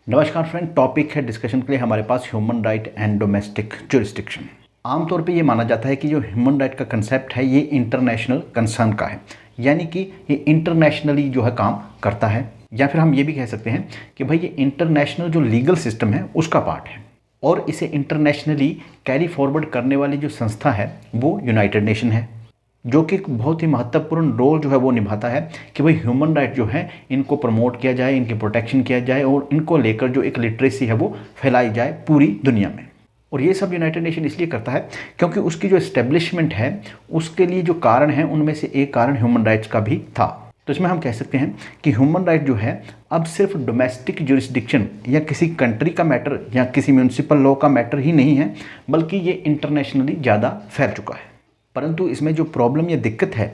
नमस्कार friend, topic है discussion के लिए हमारे पास human right and domestic jurisdiction. आमतौर पे ये माना जाता है कि जो ह्यूमन राइट का कंसेप्ट है ये इंटरनेशनल कंसर्न का है, यानी कि ये इंटरनेशनली जो है काम करता है, या फिर हम ये भी कह सकते हैं कि भाई ये इंटरनेशनल जो लीगल सिस्टम है उसका पार्ट है। और इसे इंटरनेशनली कैरी फॉरवर्ड करने वाली जो संस्था है वो यूनाइटेड नेशन है, जो कि एक बहुत ही महत्वपूर्ण रोल जो है वो निभाता है कि भाई ह्यूमन राइट जो है इनको प्रमोट किया जाए, इनकी प्रोटेक्शन किया जाए और इनको लेकर जो एक लिटरेसी है वो फैलाई जाए पूरी दुनिया में। और ये सब यूनाइटेड नेशन इसलिए करता है क्योंकि उसकी जो एस्टेब्लिशमेंट है उसके लिए जो कारण है उनमें से एक कारण ह्यूमन राइट्स का भी था। तो इसमें हम कह सकते हैं कि ह्यूमन राइट जो है अब सिर्फ डोमेस्टिक जुरिस्डिक्शन या किसी कंट्री का मैटर या किसी म्यूनिसिपल लॉ का मैटर ही नहीं है, बल्कि ये इंटरनेशनली ज़्यादा फैल चुका है। परंतु इसमें जो प्रॉब्लम या दिक्कत है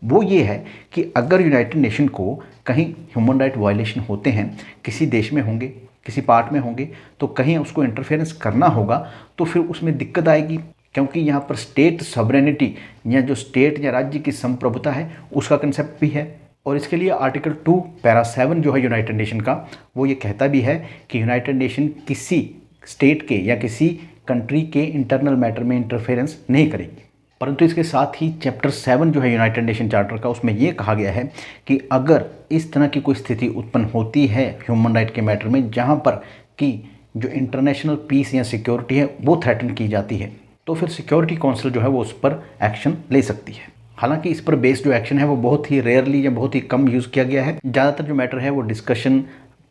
वो ये है कि अगर यूनाइटेड नेशन को कहीं ह्यूमन राइट वायलेशन होते हैं, किसी देश में होंगे, किसी पार्ट में होंगे, तो कहीं उसको इंटरफेरेंस करना होगा तो फिर उसमें दिक्कत आएगी, क्योंकि यहाँ पर स्टेट सॉवरेनिटी या जो स्टेट या राज्य की संप्रभुता है उसका कंसेप्ट भी है। और इसके लिए आर्टिकल 2 पैरा 7 जो है यूनाइटेड नेशन का वो ये कहता भी है कि यूनाइटेड नेशन किसी स्टेट के या किसी कंट्री के इंटरनल मैटर में इंटरफेरेंस नहीं करेगी। परंतु इसके साथ ही चैप्टर 7 जो है यूनाइटेड नेशन चार्टर का उसमें ये कहा गया है कि अगर इस तरह की कोई स्थिति उत्पन्न होती है ह्यूमन राइट के मैटर में जहाँ पर कि जो इंटरनेशनल पीस या सिक्योरिटी है वो थ्रेटन की जाती है, तो फिर सिक्योरिटी काउंसिल जो है वो उस पर एक्शन ले सकती है। हालांकि इस पर बेस्ड जो एक्शन है वो बहुत ही रेयरली या बहुत ही कम यूज़ किया गया है। ज़्यादातर जो मैटर है वो डिस्कशन,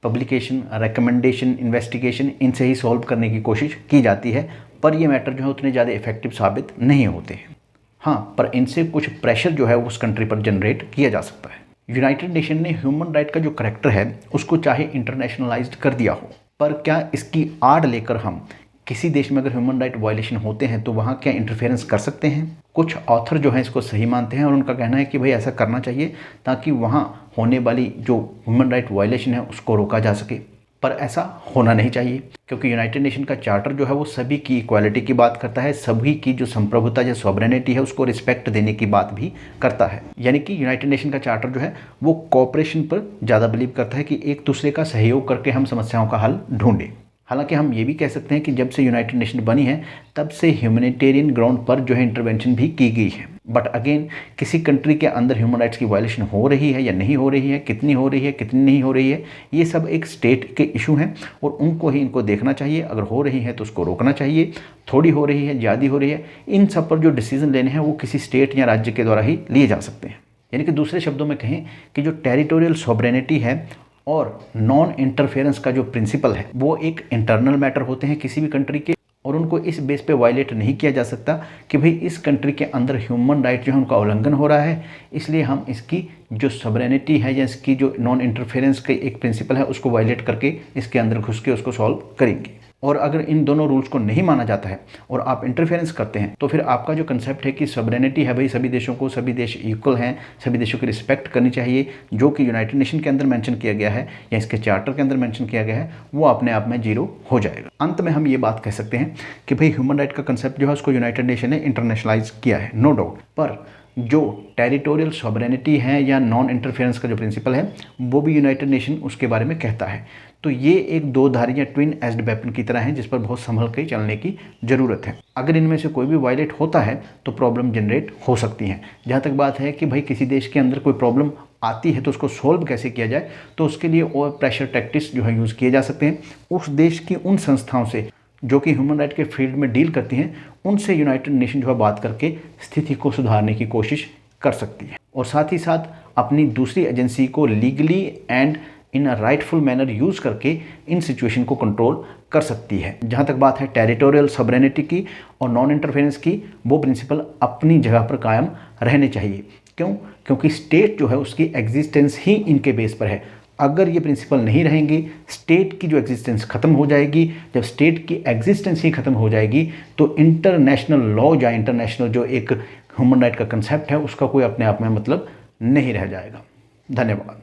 पब्लिकेशन, रिकमेंडेशन, इन्वेस्टिगेशन, इनसे ही सॉल्व करने की कोशिश की जाती है, पर ये मैटर जो है उतने ज़्यादा इफेक्टिव साबित नहीं होते हैं। हाँ, पर इनसे कुछ प्रेशर जो है उस कंट्री पर जनरेट किया जा सकता है। यूनाइटेड नेशन ने ह्यूमन राइट का जो करैक्टर है उसको चाहे इंटरनेशनलाइज्ड कर दिया हो, पर क्या इसकी आड़ लेकर हम किसी देश में अगर ह्यूमन राइट वायलेशन होते हैं तो वहाँ क्या इंटरफेरेंस कर सकते हैं? कुछ ऑथर जो हैं इसको सही मानते हैं और उनका कहना है कि भाई ऐसा करना चाहिए ताकि वहाँ होने वाली जो ह्यूमन राइट वायलेशन है उसको रोका जा सके। पर ऐसा होना नहीं चाहिए, क्योंकि यूनाइटेड नेशन का चार्टर जो है वो सभी की इक्वालिटी की बात करता है, सभी की जो संप्रभुता या सॉवरेनिटी है उसको रिस्पेक्ट देने की बात भी करता है। यानी कि यूनाइटेड नेशन का चार्टर जो है वो कोऑपरेशन पर ज़्यादा बिलीव करता है कि एक दूसरे का सहयोग करके हम समस्याओं का हल ढूंढें। हालांकि हम ये भी कह सकते हैं कि जब से यूनाइटेड नेशन बनी है तब से ह्यूमैनिटेरियन ग्राउंड पर जो है इंटरवेंशन भी की गई है। बट अगेन किसी कंट्री के अंदर ह्यूमन राइट्स की वायलेशन हो रही है या नहीं हो रही है, कितनी हो रही है, कितनी नहीं हो रही है, ये सब एक स्टेट के इशू हैं और उनको ही इनको देखना चाहिए। अगर हो रही है तो उसको रोकना चाहिए, थोड़ी हो रही है, ज़्यादा हो रही है, इन सब पर जो डिसीजन लेने हैं वो किसी स्टेट या राज्य के द्वारा ही लिए जा सकते हैं। यानी कि दूसरे शब्दों में कहें कि जो टेरिटोरियल सॉवरेनिटी है और नॉन इंटरफेरेंस का जो प्रिंसिपल है वो एक इंटरनल मैटर होते हैं किसी भी कंट्री के, और उनको इस बेस पे वायलेट नहीं किया जा सकता कि भाई इस कंट्री के अंदर ह्यूमन राइट जो है उनका उल्लंघन हो रहा है, इसलिए हम इसकी जो सॉवरेनिटी है या इसकी जो नॉन इंटरफेरेंस का एक प्रिंसिपल है उसको वायलेट करके इसके अंदर घुस के उसको सॉल्व करेंगे। और अगर इन दोनों रूल्स को नहीं माना जाता है और आप इंटरफेरेंस करते हैं तो फिर आपका जो कंसेप्ट है कि सॉवरेनिटी है भाई सभी देशों को, सभी देश इक्वल हैं, सभी देशों की रिस्पेक्ट करनी चाहिए, जो कि यूनाइटेड नेशन के अंदर मेंशन किया गया है या इसके चार्टर के अंदर मेंशन किया गया है, वो अपने आप में जीरो हो जाएगा। अंत में हम ये बात कह सकते हैं कि भाई ह्यूमन राइट का कंसेप्ट जो है उसको यूनाइटेड नेशन ने इंटरनेशनलाइज किया है, नो डाउट, पर जो टेरिटोरियल सॉवरेनिटी है या नॉन इंटरफेरेंस का जो प्रिंसिपल है वो भी यूनाइटेड नेशन उसके बारे में कहता है। तो ये एक दो धारी या ट्विन एज्ड वेपन की तरह है जिस पर बहुत संभल के चलने की ज़रूरत है। अगर इनमें से कोई भी वायलेट होता है तो प्रॉब्लम जनरेट हो सकती है। जहाँ तक बात है कि भाई किसी देश के अंदर कोई प्रॉब्लम आती है तो उसको सोल्व कैसे किया जाए, तो उसके लिए और प्रेशर टैक्टिक्स जो है यूज़ किए जा सकते हैं। उस देश की उन संस्थाओं से जो कि ह्यूमन राइट के फील्ड में डील करती हैं उनसे यूनाइटेड नेशन जो है बात करके स्थिति को सुधारने की कोशिश कर सकती है, और साथ ही साथ अपनी दूसरी एजेंसी को legally and in a rightful manner use करके इन सिचुएशन को कंट्रोल कर सकती है। जहाँ तक बात है टेरिटोरियल सॉवरेनिटी की और नॉन इंटरफेरेंस की, वो प्रिंसिपल अपनी जगह पर कायम रहने चाहिए। क्यों? क्योंकि स्टेट जो है उसकी एग्जिस्टेंस ही इनके बेस पर है। अगर ये प्रिंसिपल नहीं रहेंगे स्टेट की जो एग्जिस्टेंस ख़त्म हो जाएगी। जब स्टेट की एग्जिस्टेंस ही ख़त्म हो जाएगी तो इंटरनेशनल लॉ या इंटरनेशनल जो एक ह्यूमन राइट का कंसेप्ट है उसका कोई अपने आप में मतलब नहीं रह जाएगा। धन्यवाद।